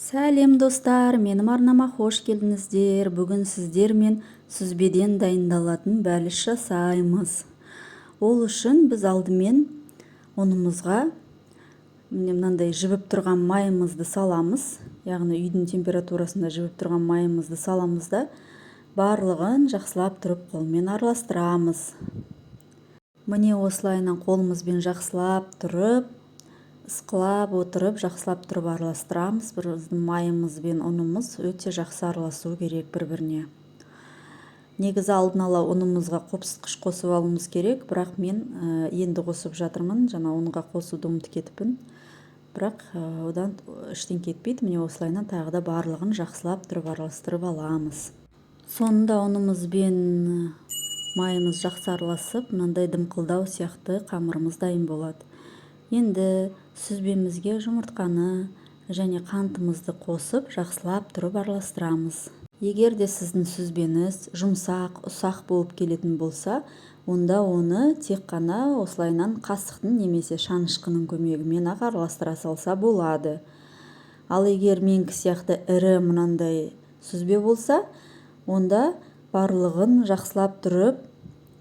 Сәлем достар, менің арнама қош келдіңіздер. Бүгін сіздермен сүзбеден дайындалатын бәліш жасаймыз. Ол үшін біз алдымен ұнымызға мынандай жібіп тұрған майымызды саламыз. Яғни үйдің температурасында жібіп тұрған майымызды саламыз да барлығын жақсылап тұрып қолмен араластырамыз. Міне осылайынан қолымызбен жақсылап тұрып, ысқылап отырып, жақсылап тұрып араластырамыз. Біздің майымыз бен ұнымыз өте жақсы араласу керек бір-біріне. Негізі алдын ала ұнымызға қопсытқыш қосып алуымыз керек, бірақ мен енді қосып жатырмын. Жаңа ұнға қосуды ұмытып кетіппін. Бірақ одан іштен кетпейді. Міне осылайынан тағы да барлығын жақсылап тұрып араластырып аламыз. Сонда ұнымыз бен майымыз жақсы араласып, мынандай дымқылдау сияқты қамырымыз дайын болады. Енді сүзбемізге жұмыртқаны және қантымызды қосып, жақсылап тұрып араластырамыз. Егер де сіздің сүзбеңіз жұмсақ, ұсақ болып келетін болса, онда оны тек қана осылайынан қасықтың немесе шанышқының көмегімен ақ араластыра салса болады. Ал егер менікі сияқты ірі мынандай сүзбе болса, онда барлығын жақсылап тұрып,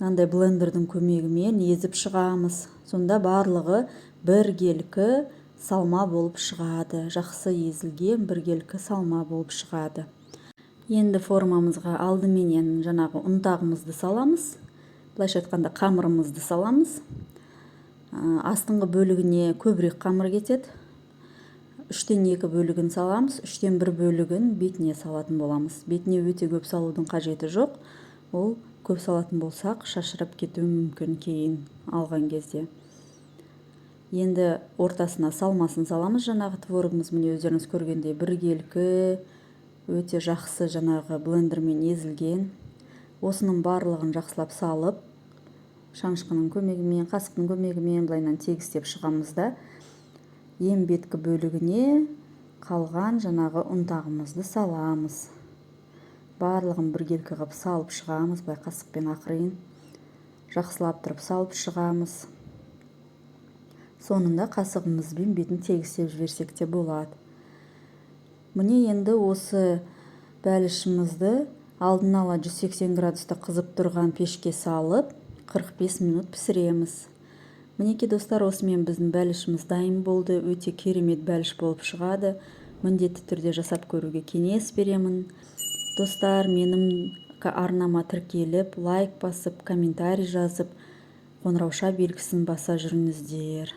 мынандай блендердің көмегімен езіп шығамыз. Сонда барлығы біркелкі салма болып шығады. Жақсы езілген біркелкі салма болып шығады. Енді формамызға алдыменен жаңағы ұнтағымызды саламыз. Былайша айтқанда қамырымызды саламыз. Астыңғы бөлігіне көбірек қамыр кетеді. 3-тен 2 бөлігін саламыз, 3-тен 1 бөлігін бетіне салатын боламыз. Бетіне өте көп салудың қажеті жоқ. Ол көп салатын болсақ, шашырап кетуі мүмкін кейін алған кезде. Енді ортасына салмасын саламыз. Жаңағы творогымыз міне өздеріңіз көргендей біркелкі, өте жақсы жаңағы блендермен езілген. Осының барлығын жақсылап салып, шанышқының көмегімен, қасықтың көмегімен былайынан тегістеп шығамыз да, ең беткі бөлігіне қалған жаңағы ұнтағымызды саламыз. Барлығын біркелкі қылып салып шығамыз, былай қасықпен ақырын жақсылап тұрып салып шығамыз. Соңында қасығымызбен бетін тегістеп жіберсек те болады. Міне енді осы бәлішімізді алдын ала 180 градуста қызып тұрған пешке салып 45 минут пісіреміз. Мінеки достар, осымен біздің бәлішіміз дайын болды. Өте керемет бәліш болып шығады. Міндетті түрде жасап көруге кеңес беремін. Достар, менің арнама тіркеліп, лайк басып, комментарий жазып, қоңырауша белгісін баса жүріңіздер.